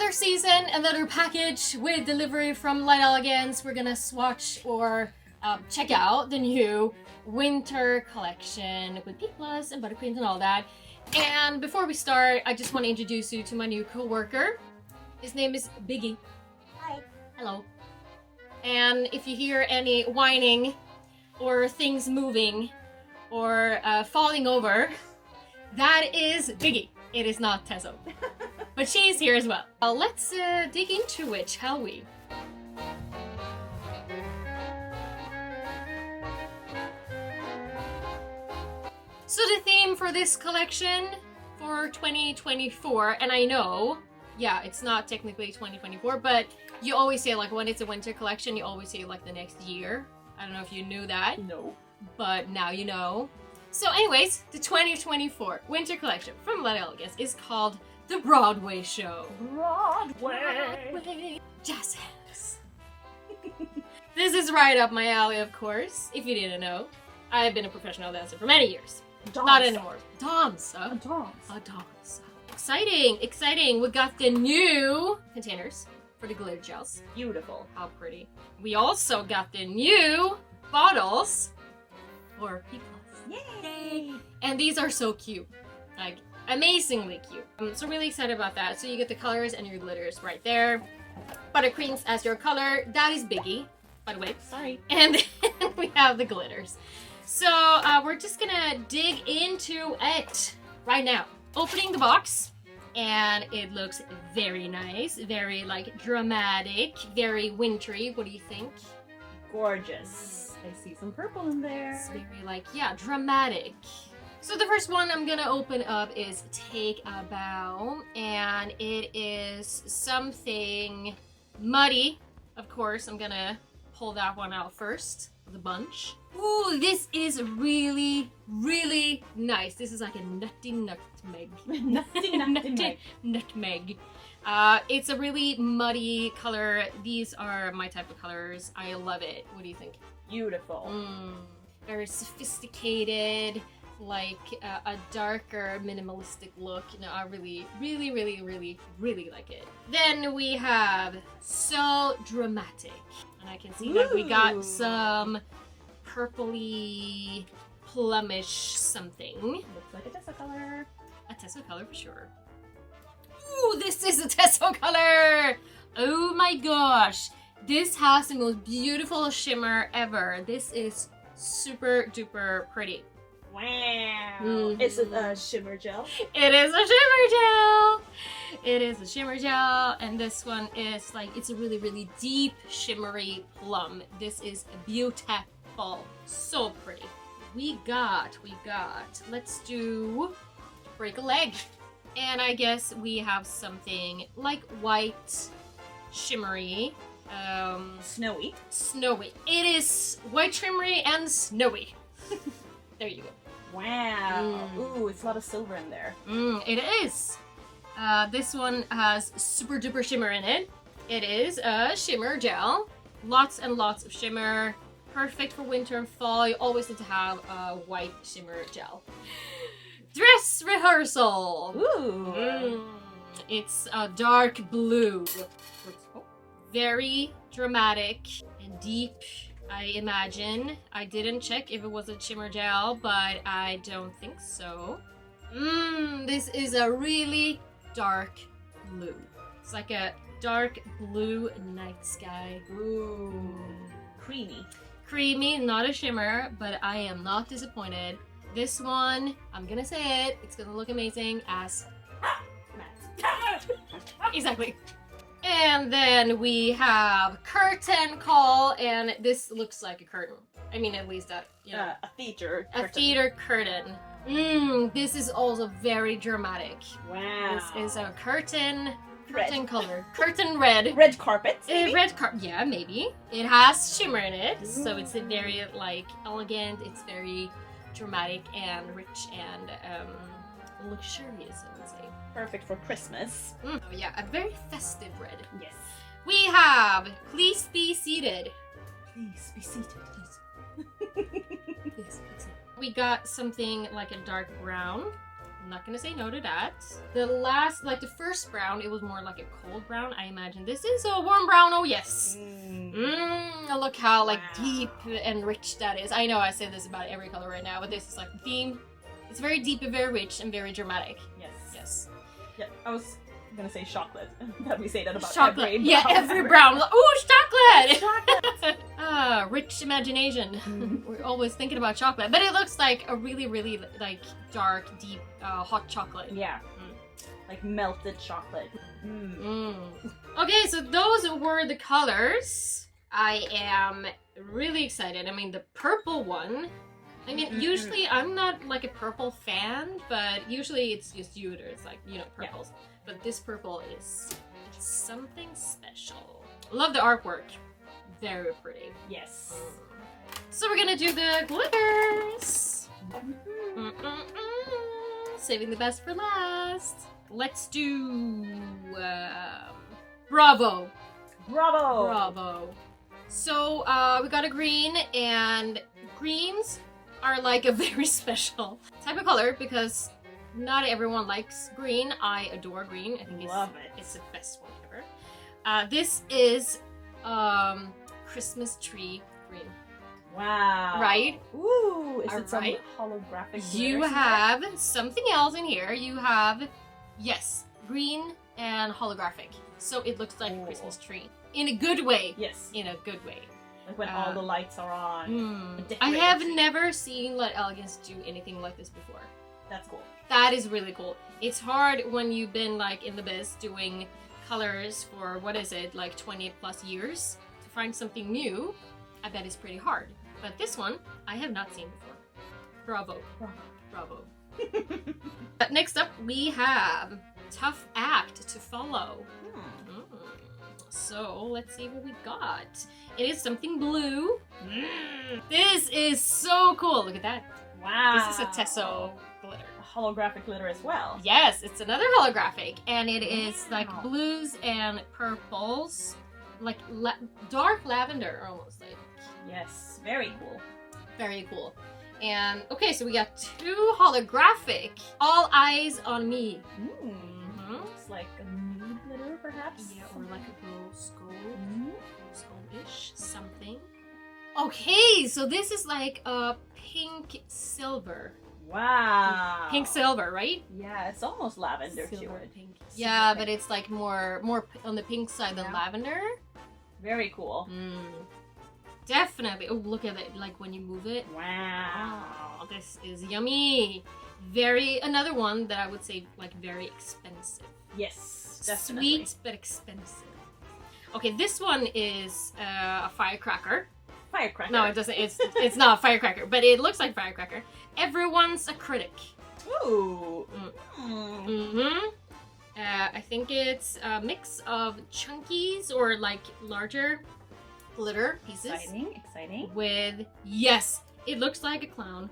Another season, another package with delivery from Light Elegance. We're gonna swatch or check out the new winter collection with P Plus and buttercreams and all that. And before we start, I just want to introduce you to my new co-worker. His name is Biggie. Hi. Hello. And if you hear any whining or things moving or falling over, that is Biggie. It is not Tezo. But she's here as well. Let's dig into it, shall we? So the theme for this collection for 2024, and I know, yeah, it's not technically 2024, but you always say like when it's a winter collection, you always say like the next year. I don't know if you knew that. No. But now you know. So anyways, the 2024 winter collection from Light Elegance is called the Broadway Show. Broadway. Jazz hands. This is right up my alley, of course, if you didn't know. I've been a professional dancer for many years. Not anymore. Dancer. A dance. A dancer. Exciting, exciting. We got the new containers for the glitter gels. Beautiful. How pretty. We also got the new bottles for P Plus. Yay! And these are so cute. Like, amazingly cute. I'm so really excited about that. So you get the colors and your glitters right there. Buttercreams as your color. That is Biggie, by the way. Sorry. And then we have the glitters. So we're just gonna dig into it right now. Opening the box, and it looks very nice, very like dramatic, very wintry. What do you think? Gorgeous. I see some purple in there. It's very like, yeah, dramatic. So the first one I'm gonna open up is Take a Bow, and it is something muddy. Of course, I'm gonna pull that one out first, the bunch. Ooh, this is really, really nice. This is like a nutty nutmeg. Nutmeg. It's a really muddy color. These are my type of colors. I love it. What do you think? Beautiful. Very sophisticated, like a darker, minimalistic look. You know, I really, really, really, really, really like it. Then we have So Dramatic. And I can see that we got some purpley, plumish something. Looks like a Tessa color. A Tesso color for sure. Ooh, this is a Tesso color! Oh my gosh! This has the most beautiful shimmer ever. This is super duper pretty. Wow. Is it a shimmer gel? It is a shimmer gel! It is a shimmer gel, and this one is like, it's a really, really deep, shimmery plum. This is beautiful. So pretty. We got, let's do Break a Leg. And I guess we have something like white, shimmery, Snowy. snowy. It is white, shimmery, and snowy. There you go. Wow. Ooh, it's a lot of silver in there. It is. This one has super duper shimmer in it. It is a shimmer gel. Lots and lots of shimmer. Perfect for winter and fall. You always need to have a white shimmer gel. Dress Rehearsal. Ooh. It's a dark blue. Very dramatic and deep, I imagine. I didn't check if it was a shimmer gel, but I don't think so. This is a really dark blue. It's like a dark blue night sky. Ooh. Creamy. Creamy, not a shimmer, but I am not disappointed. This one, I'm gonna say it, it's gonna look amazing as matte. Exactly. And then we have Curtain Call, and this looks like a curtain. I mean, at least that, you know. A theater A curtain. theater curtain. This is also very dramatic. Wow. This is a curtain Red. color. Curtain red. Red carpet, maybe? Yeah, maybe. It has shimmer in it, so it's a very, like, elegant, it's very dramatic and rich and luxurious, I would say. Perfect for Christmas. Oh yeah, a very festive red. Yes. We have Please Be Seated. Please be seated. Yes, that's it. We got something like a dark brown. I'm not gonna say no to that. The last, like the first brown, it was more like a cold brown. I imagine this is a warm brown. Oh yes. Look how like deep and rich that is. I know I say this about every color right now, but this is like the theme. It's very deep and very rich and very dramatic. Yes. Yes. Yeah, I was gonna say chocolate. That we say that about Chocolate. every Yeah, brown. every brown. Ooh, chocolate! Chocolate. Rich imagination. We're always thinking about chocolate. But it looks like a really, really like dark, deep, hot chocolate. Yeah. Like melted chocolate. Okay, so those were the colors. I am really excited. I mean, the purple one. I mean, usually I'm not like a purple fan, but usually it's just you. There's like, you know, purples. Yeah. But this purple is something special. Love the artwork. Very pretty. Yes. So we're gonna do the glitters. Saving the best for last. Let's do Bravo. Bravo. Bravo. So we got a green, and greens are like a very special type of color because not everyone likes green. I adore green. I think it's the best one ever. This is Christmas tree green. Wow. Right? Ooh, is it some right. holographic You have something else in here. You have, yes, green and holographic. So it looks like a Christmas tree. In a good way. Yes. In a good way. Like when all the lights are on. I have never seen Light Elegance do anything like this before. That's cool. That is really cool. It's hard when you've been like in the biz doing colors for, what is it, like 20 plus years. To find something new, I bet it's pretty hard. But this one, I have not seen before. Bravo. Bravo. But next up, we have Tough Act to Follow. So let's see what we got. It is something blue. This is so cool. Look at that. Wow. This is a Tesso glitter. A holographic glitter as well. Yes, it's another holographic. And it is like blues and purples. Like dark lavender almost. Like. Yes, very cool. Very cool. And okay, so we got two holographic. All eyes on me. Looks like a nude glitter, perhaps. Yeah, or like a rose gold, goldish something. Okay, so this is like a pink silver. Wow. Pink silver, right? Yeah, it's almost lavender too. Pink. Yeah, but it's like more on the pink side than lavender. Very cool. Definitely. Oh, look at it, like when you move it. Wow. Oh, this is yummy. Another one that I would say like very expensive. Yes, definitely. Sweet, but expensive. Okay, this one is a firecracker. Firecracker? No, it doesn't. It's not a firecracker, but it looks like firecracker. Everyone's a critic. Ooh. I think it's a mix of chunkies or like larger glitter pieces. Exciting. With, yes, it looks like a clown.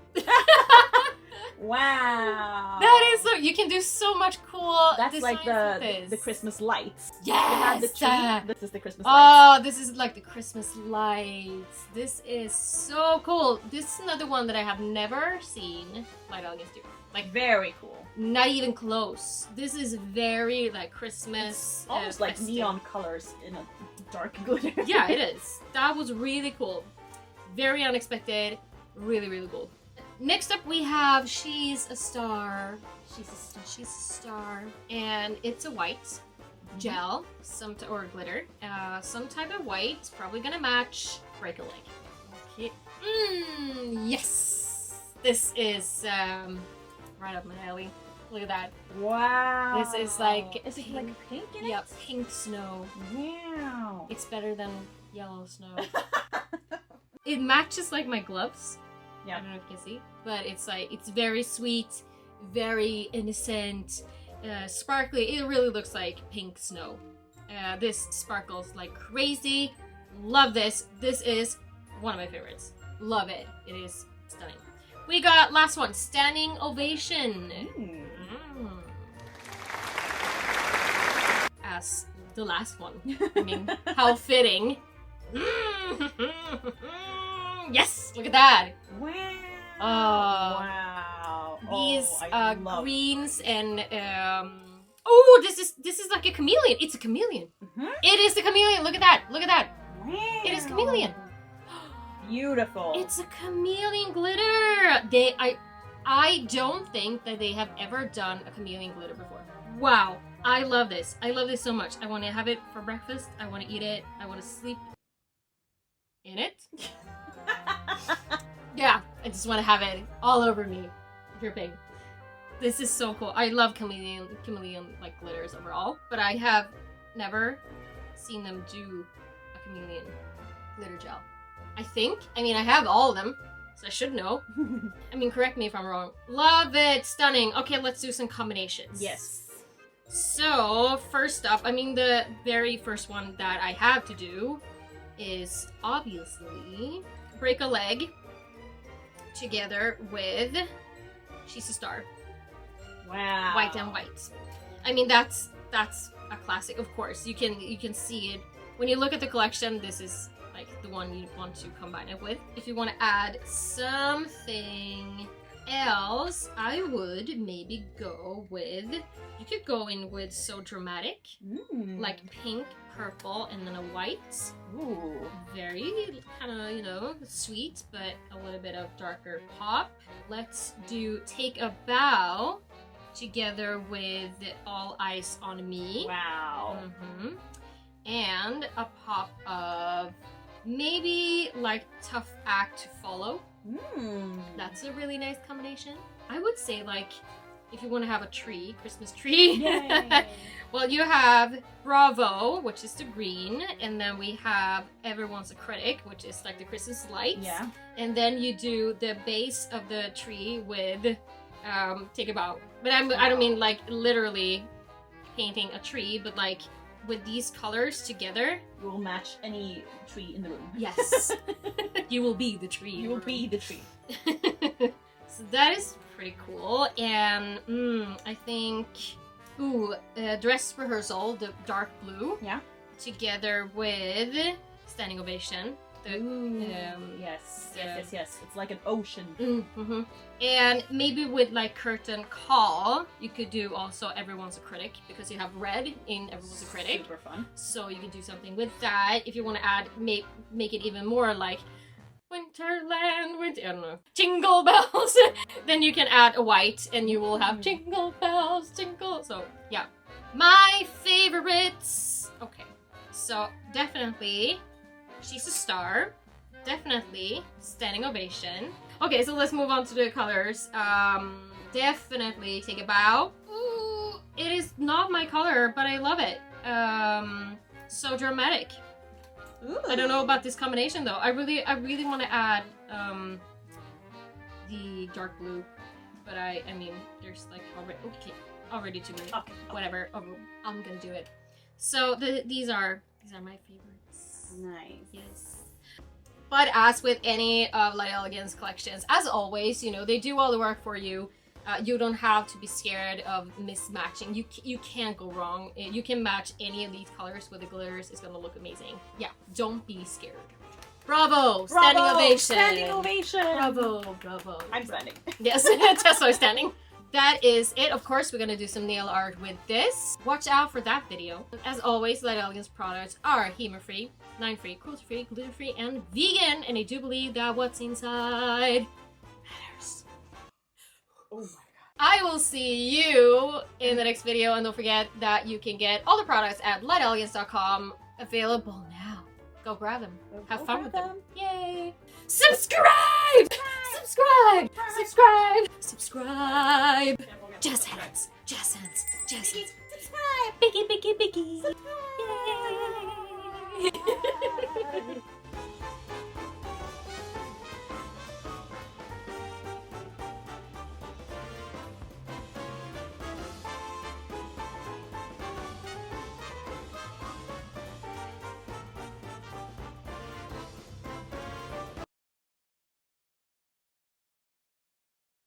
Wow. That is so, you can do so much cool. That's like the Christmas lights. Yes. You have the tree. This is the Christmas lights. Oh, this is like the Christmas lights. This is so cool. This is another one that I have never seen Light Elegance do. Like very cool. Not even close. This is very like Christmas. It's almost like neon colors in a dark glitter. Yeah, it is. That was really cool. Very unexpected. Really, really cool. Next up we have She's a Star. She's a star. And it's a white gel, or glitter. Some type of white. It's probably gonna match Break a Leg. Okay. Yes! This is right up my alley. Look at that. Wow. This is like is it like pink in it? Yeah, pink snow. Wow. It's better than yellow snow. It matches like my gloves. Yeah. I don't know if you can see, but it's like it's very sweet, very innocent, sparkly. It really looks like pink snow. This sparkles like crazy. Love this. This is one of my favorites. Love it. It is stunning. We got last one, Standing Ovation. As the last one. I mean, how fitting. Yes, look at that. Wow. Oh. Wow. these I love greens and oh, this is like a chameleon. It's a chameleon. It is the chameleon. Look at that. Look at that. Wow. It is chameleon. Beautiful. It's a chameleon glitter. I don't think that they have ever done a chameleon glitter before. Wow. I love this. I love this so much. I want to have it for breakfast. I want to eat it. I want to sleep in it. Yeah, I just want to have it all over me, dripping. This is so cool. I love chameleon like glitters overall, but I have never seen them do a chameleon glitter gel. I mean, I have all of them, so I should know. I mean, correct me if I'm wrong. Love it, stunning. Okay, let's do some combinations. Yes. So, first up, I mean, the very first one that I have to do is obviously Break a Leg together with She's a Star. Wow. White and White. I mean, that's a classic, of course. You can see it. When you look at the collection, this is like the one you want to combine it with. If you want to add something else, I would maybe go with, you could go in with So Dramatic, like pink, purple, and then a white. Ooh. Very kind of, you know, sweet, but a little bit of darker pop. Let's do Take a Bow together with All Eyes on Me. Wow. And a pop of maybe like Tough Act to Follow. That's a really nice combination. I would say, like, if you want to have a tree, Christmas tree. Yay. Well, you have Bravo, which is the green, and then we have Everyone's a Critic, which is like the Christmas lights. Yeah. And then you do the base of the tree with Take a Bow. But I don't mean like literally painting a tree, but like with these colors together. You will match any tree in the room. Yes. You will be the tree. You will be the tree. So that is pretty cool. And I think, Dress Rehearsal, the dark blue. Yeah. Together with Standing Ovation. Yes. It's like an ocean. And maybe with like Curtain Call, you could do also Everyone's a Critic, because you have red in Everyone's a Critic. Super fun. So you can do something with that. If you want to add, make it even more like Winterland, I don't know, Jingle Bells, then you can add a white and you will have Jingle Bells, Jingle. So yeah, my favorites. Okay, so definitely She's a Star, definitely Standing Ovation. Okay, so let's move on to the colors. Definitely Take a Bow. Ooh, it is not my color, but I love it. So Dramatic. Ooh. I don't know about this combination though. I really want to add the dark blue, but I mean, there's like already too many. Okay. Whatever. I'm gonna do it. So these are my favorites. Nice. Yes. But as with any of Light Elegance collections, as always, you know, they do all the work for you. You don't have to be scared of mismatching. You can't go wrong. You can match any of these colors with the glitters. It's gonna look amazing. Yeah, don't be scared. Bravo! Standing ovation! Standing ovation! Bravo! Bravo! I'm standing. Yes, Tessa is standing. That is it. Of course, we're gonna do some nail art with this. Watch out for that video. As always, Light Elegance products are HEMA-free, 9-free, cruelty-free, gluten-free, and vegan. And I do believe that what's inside matters. Oh my god. I will see you in the next video, and don't forget that you can get all the products at lightelegance.com, available now. Go grab them. Have fun with them. Yay! Subscribe! Subscribe! Subscribe! Subscribe! Jazz hands! Jazz hands! Jazz hands! Subscribe! Biggie, biggie, biggie! Yay!